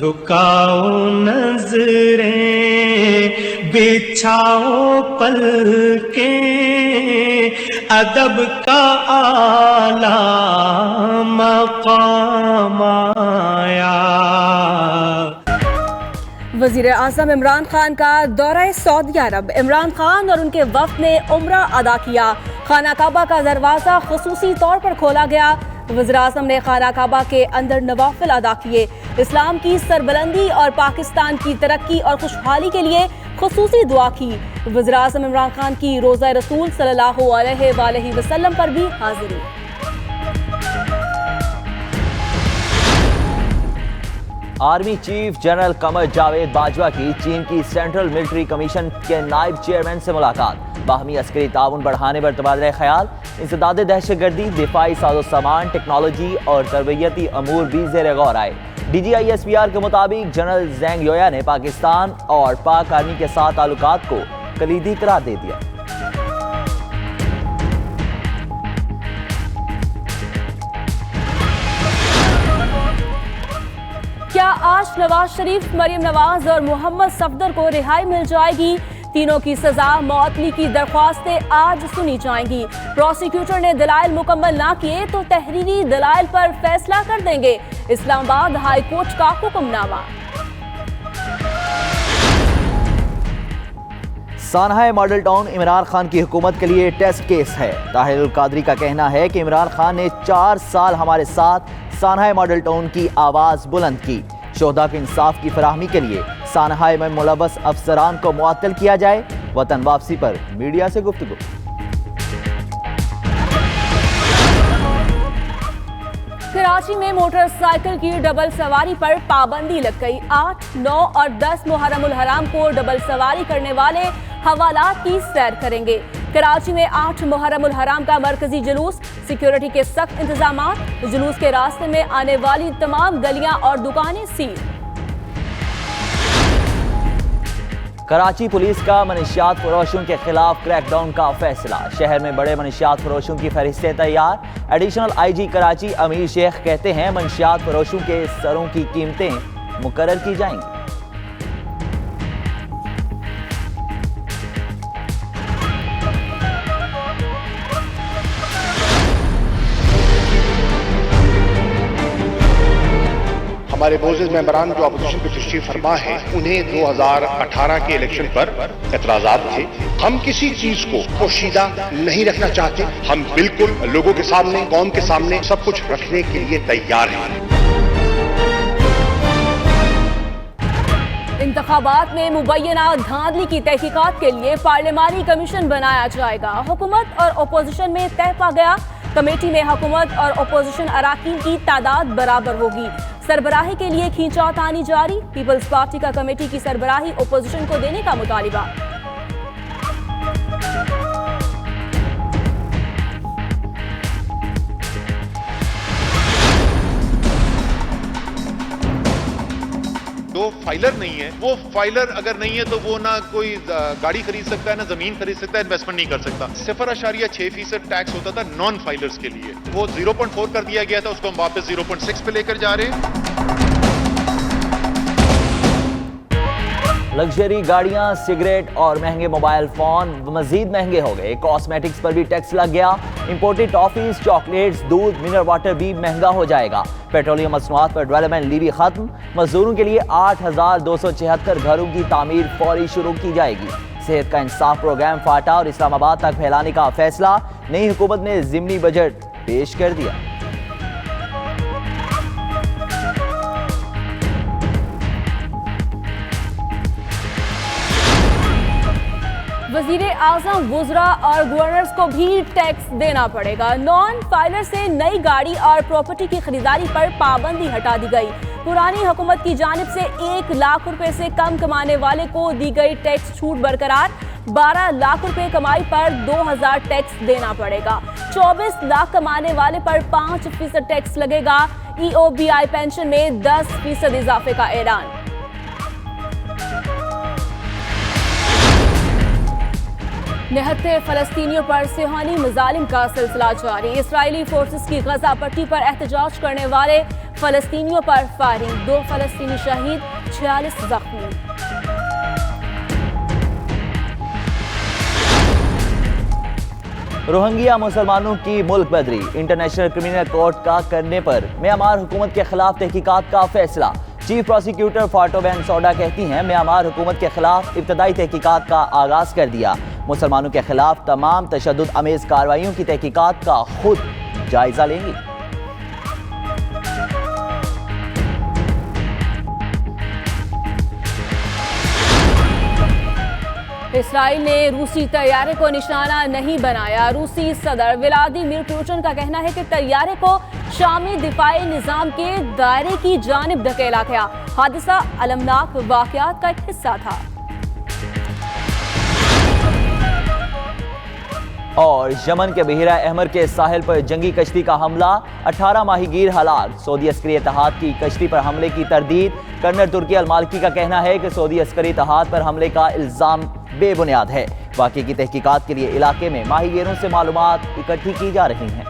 झुकाओ नजरें, बिछाओ पलके, अदब का आला मकाम आया। वज़ीर आज़म इमरान खान का दौरा सऊदी अरब। इमरान खान और उनके वफ़द ने उम्रा अदा किया। खाना काबा का दरवाज़ा खुसूसी तौर पर खोला गया। वज़ीर आज़म ने खाना काबा के अंदर नवाफिल अदा किए। इस्लाम की सरबलंदी और पाकिस्तान की तरक्की और खुशहाली के लिए खुसूसी दुआ की। वज़ीर आज़म इमरान खान की रोज़ा रसूल सल्लल्लाहु अलैहि वसल्लम पर भी हाजिरी। Army chief general Qamar Javed Bajwa की चीन की सेंट्रल मिलिट्री कमीशन के नायब चेयरमैन से मुलाकात। बाहमी अस्करी ताउन बढ़ाने पर तबादला ख्याल। इंसदाद दहशतगर्दी, दिफाई साजो सामान, टेक्नोलॉजी और तरबियती अमूर भी ज़ेर गौर आए। DGISPR के मुताबिक जनरल ज़ैंग योया ने पाकिस्तान और पाक आर्मी के साथ ताल्लुकात को कलीदी करार दे दिया। क्या आज नवाज शरीफ, मरियम नवाज और मोहम्मद सफदर को रिहाई मिल जाएगी? तीनों की सजा मौतली की दरख्वास्तें आज सुनी जाएंगी। प्रोसिक्यूटर ने दलाइल मुकम्मल ना किए तो तहरीरी दलाइल पर फैसला कर देंगे। इस्लामाबाद हाई कोर्ट का हुक्मनामा। सानहा मॉडल टाउन इमरान खान की हुकूमत के लिए टेस्ट केस है। ताहिर कादरी का कहना है कि इमरान खान ने 4 साल हमारे साथ सानहा मॉडल टाउन की आवाज़ बुलंद की। शोहदा के इंसाफ की फराहमी के लिए सानहा में मुलव्वस अफसरान को मुअत्तल किया जाए। वतन वापसी पर मीडिया से गुफ्तगू। कराची में मोटरसाइकिल की डबल सवारी पर पाबंदी लग गई। 8, 9 और 10 मुहर्रमुल हराम को डबल सवारी करने वाले हवालात की सैर करेंगे। कराची में 8 मुहर्रमुल हराम का मरकजी जुलूस, सिक्योरिटी के सख्त इंतजामात। जुलूस के रास्ते में आने वाली तमाम गलियां और दुकानें सील। कराची पुलिस का मनशियात फरोशों के खिलाफ क्रैकडाउन का फैसला। शहर में बड़े मनशियात फरोशों की फहरिस्तें तैयार। एडिशनल IG कराची अमीर शेख कहते हैं मनशियात फरोशों के सरों की कीमतें मुकर्रर की जाएंगी। हमारे मोअज़्ज़िज़ मेंबरान जो अपोजिशन पे तशरीफ फरमा है, उन्हें 2018 के इलेक्शन पर एतराज़ात थे। हम किसी चीज को पोशीदा नहीं रखना चाहते। हम बिल्कुल लोगों के सामने, कौम के सामने सब कुछ रखने के लिए तैयार हैं। इंतखाबात में मुबैना धांधली की तहकीकात के लिए पार्लिमानी कमीशन बनाया जाएगा। हुकूमत और अपोजिशन में तय पा गया। कमेटी में हुकूमत और अपोजिशन अराकीन की तादाद बराबर होगी। सरबराही के लिए खींचातानी जारी। पीपल्स पार्टी का कमेटी की सरबराही अपोजिशन को देने का मुतालिबा। जो फाइलर नहीं है, वो फाइलर अगर नहीं है तो वो ना कोई गाड़ी खरीद सकता है, ना जमीन खरीद सकता है, इन्वेस्टमेंट नहीं कर सकता। 0.6% टैक्स होता था नॉन फाइलर्स के लिए, वो 0.4 कर दिया गया था, उसको हम वापस 0.6 पे लेकर जा रहे हैं। लग्जरी गाड़ियां, सिगरेट और महंगे मोबाइल फोन मजीद महंगे हो गए। कॉस्मेटिक्स पर भी टैक्स लग गया। इंपोर्टेड टॉफीज, चॉकलेट्स, दूध, मिनरल वाटर भी महंगा हो जाएगा। पेट्रोलियम मसनूआत पर डेवलपमेंट लीवी खत्म। मजदूरों के लिए 8,276 घरों की तामीर फौरी शुरू की जाएगी। सेहत का इंसाफ प्रोग्राम फाटा और इस्लामाबाद तक फैलाने का फैसला। नई हुकूमत ने ज़िमनी बजट पेश कर दिया। वजीर आजम, वुज़रा और गवर्नर्स को भी टैक्स देना पड़ेगा। नॉन फाइलर से नई गाड़ी और प्रॉपर्टी की खरीदारी पर पाबंदी हटा दी गई। पुरानी हुकूमत की जानिब से 1 लाख रुपए से कम कमाने वाले को दी गई टैक्स छूट बरकरार। 12 लाख रुपए कमाई पर 2000 टैक्स देना पड़ेगा। 24 लाख कमाने वाले पर 5% टैक्स लगेगा। EOBI पेंशन में 10% इजाफे का ऐलान। निहत्ते फलस्तीनियों पर सिहानी मजालिम का सिलसिला जारी। इसराइली फोर्सेस की गजा पट्टी पर एहतजाज करने वाले फलस्तीनियों पर फायरिंग, 2 फलस्तीनी शहीद, 46 जख्मी। रोहिंग्या मुसलमानों की मुल्क बदरी, इंटरनेशनल क्रिमिनल कोर्ट का करने पर म्यांमार हुकूमत के खिलाफ तहकीकात का फैसला। चीफ प्रोसिक्यूटर फाटो बेनसोडा कहती हैं म्यांमार हुकूमत के खिलाफ इब्तदाई तहकीकात का आगाज कर दिया। मुसलमानों के खिलाफ तमाम तशद्दुद अमेज कार्रवाइयों की तहकीकात का खुद जायजा लेंगी। इसराइल ने रूसी तैयारे को निशाना नहीं बनाया। रूसी सदर व्लादिमीर पुतिन का कहना है कि तैयारे को शामी दिफाई निजाम के दायरे की जानिब धकेला गया। हादसा अलमनाक वाकयात का एक हिस्सा था। और यमन के बहीरा अहमर के साहिल पर जंगी कश्ती का हमला, 18 माहीगीर हलाक। सऊदी अस्करी इत्तेहाद की कश्ती पर हमले की तरदीद। कर्नल तुर्की अल मालिकी का कहना है कि सऊदी अस्करी इत्तेहाद पर हमले का इल्जाम बेबुनियाद है। वाक़े की तहकीकात के लिए इलाके में माहीगीरों से मालूमात इकट्ठी की जा रही हैं।